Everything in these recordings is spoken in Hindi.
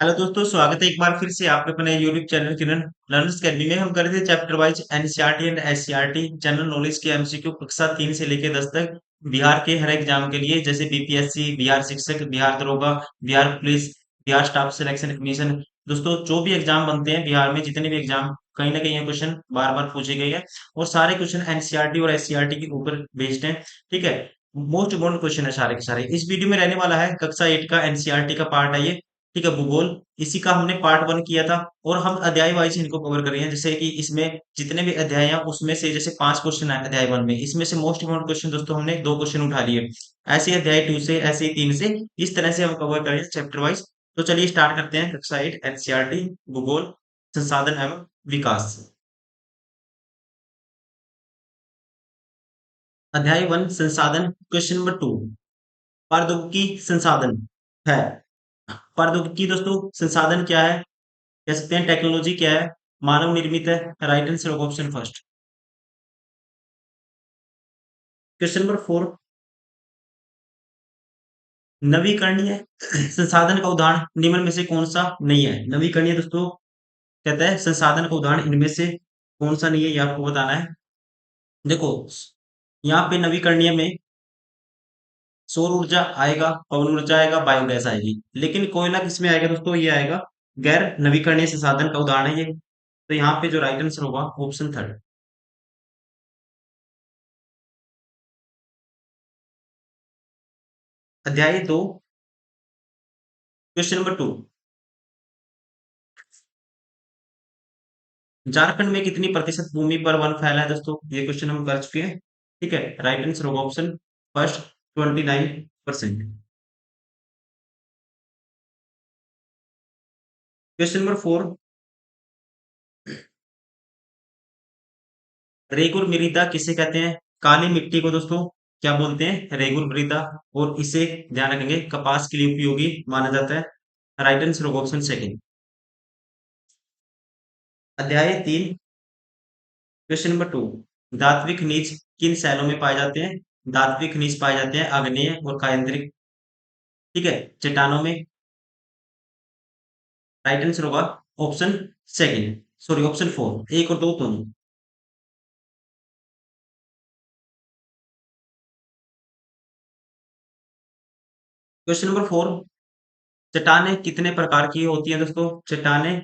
हेलो दोस्तों, स्वागत है एक बार फिर से आपके अपने यूट्यूब चैनल किरण लर्नर्स अकेडमी में। हम कर रहे थे chapter wise NCERT and SCERT general knowledge के एमसीक्यू कक्षा 3 से लेकर 10 तक बिहार के हर एग्जाम के लिए, जैसे बीपीएससी, बिहार शिक्षक, बिहार दरोगा, Bihar police, Bihar staff selection commission. दोस्तों, जो भी एग्जाम बनते हैं बिहार में, जितने भी एग्जाम, कहीं ना कहीं ये क्वेश्चन बार बार पूछे गए हैं और सारे क्वेश्चन एनसीईआरटी और एससीईआरटी के ऊपर बेस्ड हैं। ठीक है, मोस्ट इम्पोर्टेंट क्वेश्चन है सारे के सारे। इस वीडियो में रहने वाला है कक्षा 8 का एनसीईआरटी का पार्ट है ये। ठीक है, भूगोल। इसी का हमने पार्ट 1 किया था और हम अध्याय वाइज इनको कवर कर रहे हैं। जैसे कि इसमें जितने भी अध्याय हैं उसमें से जैसे 5 क्वेश्चन है अध्याय 1 में, इसमें से मोस्ट इम्पोर्टेंट क्वेश्चन दोस्तों हमने 2 क्वेश्चन उठा लिए। ऐसे ही अध्याय 2 से, ऐसे ही 3 से, इस तरह से हम कवर करेंगे चैप्टर वाइज। तो चलिए स्टार्ट करते हैं। कक्षा 8 एनसीईआरटी भूगोल, संसाधन एवं विकास। अध्याय 1 संसाधन, क्वेश्चन नंबर 2, प्रौद्योगिकी संसाधन है। प्रौद्योगिकी दोस्तों संसाधन क्या है, कह सकते हैं टेक्नोलॉजी क्या है, मानव निर्मित है। राइट आंसर होगा ऑप्शन फर्स्ट। क्वेश्चन नंबर 4, नवीकरणीय संसाधन का उदाहरण निम्न में से कौन सा नहीं है। नवीकरणीय दोस्तों कहता है संसाधन का उदाहरण इनमें से कौन सा नहीं है, ये आपको बताना है। देखो, यहाँ पे नवीकरणीय में सौर ऊर्जा आएगा, पवन ऊर्जा आएगा, बायोगैस आएगी, लेकिन कोयला किसमें आएगा दोस्तों, ये आएगा गैर नवीकरणीय संसाधन का उदाहरण है ये। तो यहाँ पे जो राइट आंसर होगा ऑप्शन थर्ड। अध्याय 2, क्वेश्चन नंबर 2, झारखंड में कितनी प्रतिशत भूमि पर वन फैला है दोस्तों, ये क्वेश्चन हम कर चुके हैं। ठीक है, राइट आंसर होगा option first, 29%। Question number 4, regur मृदा किसे कहते हैं। काली मिट्टी को दोस्तों क्या बोलते हैं, रेगुर मृदा। और इसे ध्यान रखेंगे कपास के लिए उपयोगी माना जाता है। राइट आंसर होगा ऑप्शन सेकंड। अध्याय 3, क्वेश्चन नंबर 2, धात्विक खनिज किन शैलों में पाए जाते हैं। धात्विक खनिज पाए जाते हैं आग्नेय और कायंत्रिक, ठीक है, चट्टानों में। राइट आंसर होगा ऑप्शन सेकंड, सॉरी ऑप्शन 4, एक और दो दोनों। क्वेश्चन नंबर 4, चट्टानें कितने प्रकार की होती हैं दोस्तों। चट्टानें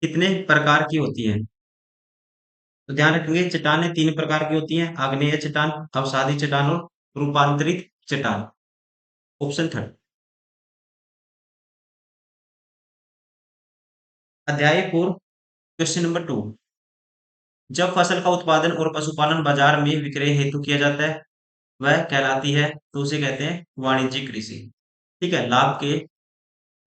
कितने प्रकार की होती हैं, तो ध्यान रखेंगे चट्टानें 3 प्रकार की होती हैं, आग्नेय चट्टान, अवसादी चट्टान और रूपांतरित चट्टान। Option third. अध्याय 4, क्वेश्चन नंबर 2, जब फसल का उत्पादन और पशुपालन बाजार में विक्रय हेतु किया जाता है वह कहलाती है, तो उसे कहते हैं वाणिज्यिक कृषि। ठीक है, लाभ के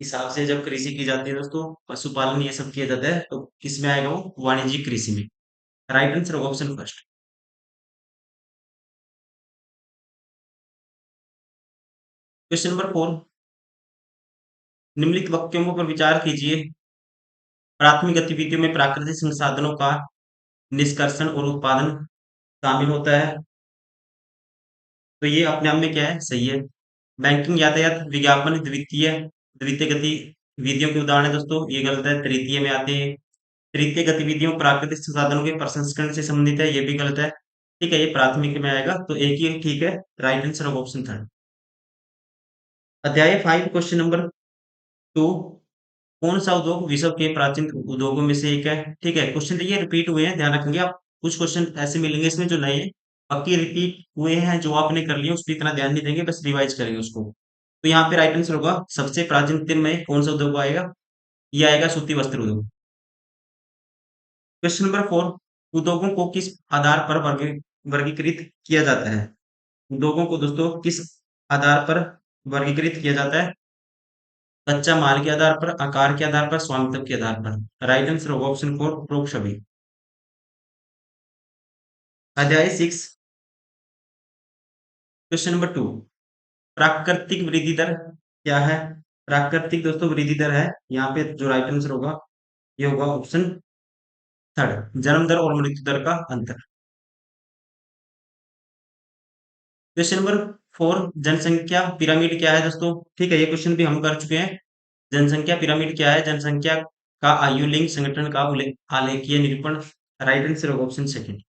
हिसाब से जब कृषि की जाती है दोस्तों, पशुपालन ये सब किया जाता है, तो किसमें आएगा वो, वाणिज्यिक कृषि में। राइट आंसर होगा ऑप्शन फर्स्ट। क्वेश्चन नंबर 4, निम्नलिखित वाक्यों पर विचार कीजिए। प्राथमिक गतिविधियों में प्राकृतिक संसाधनों का निष्कर्षण और उत्पादन शामिल होता है, तो ये अपने आप में क्या है, सही है। बैंकिंग, यातायात, विज्ञापन, द्वितीय द्वितीय गतिविधियों के उदाहरण है दोस्तों, ये गलत है, तृतीय में आते हैं। तृतीय गतिविधियों प्राकृतिक संसाधनों के प्रसंस्करण से संबंधित है, ये भी गलत है। ठीक है, ये प्राथमिक में आएगा, तो एक ही ठीक है। राइट आंसर होगा ऑप्शन थर्ड। अध्याय 5, क्वेश्चन नंबर 2, कौन सा उद्योग विश्व के प्राचीन उद्योगों में से एक है। ठीक है, क्वेश्चन तो ये रिपीट हुए हैं, ध्यान रखेंगे आप। कुछ क्वेश्चन ऐसे मिलेंगे इसमें जो नए हैं, बाकी रिपीट हुए हैं, जो आपने कर लिए उस पर इतना ध्यान नहीं देंगे, बस रिवाइज करेंगे उसको। तो यहाँ पे राइट आंसर होगा सबसे प्राचीनतम में कौन सा उद्योग आएगा, ये आएगा सूती वस्त्र उद्योग। क्वेश्चन नंबर 4, उद्योगों को किस आधार पर वर्गीकृत किया जाता है। उद्योगों को दोस्तों किस आधार पर वर्गीकृत किया जाता है। कच्चा माल के आधार पर, आकार के आधार पर, स्वामित्व के आधार पर। राइट आंसर होगा ऑप्शन 4, उपरोक्त सभी। अध्याय 6, क्वेश्चन नंबर 2, प्राकृतिक वृद्धि दर क्या है। प्राकृतिक दोस्तों वृद्धि दर है, यहाँ पे जो राइट आंसर होगा ये होगा ऑप्शन थर्ड, जन्म दर और मृत्यु दर का अंतर। क्वेश्चन नंबर 4, जनसंख्या पिरामिड क्या है दोस्तों। ठीक है, ये क्वेश्चन भी हम कर चुके हैं। जनसंख्या पिरामिड क्या है? जनसंख्या का आयु लिंग संगठन का आलेखीय निरूपण। राइट आंसर होगा ऑप्शन सेकंड।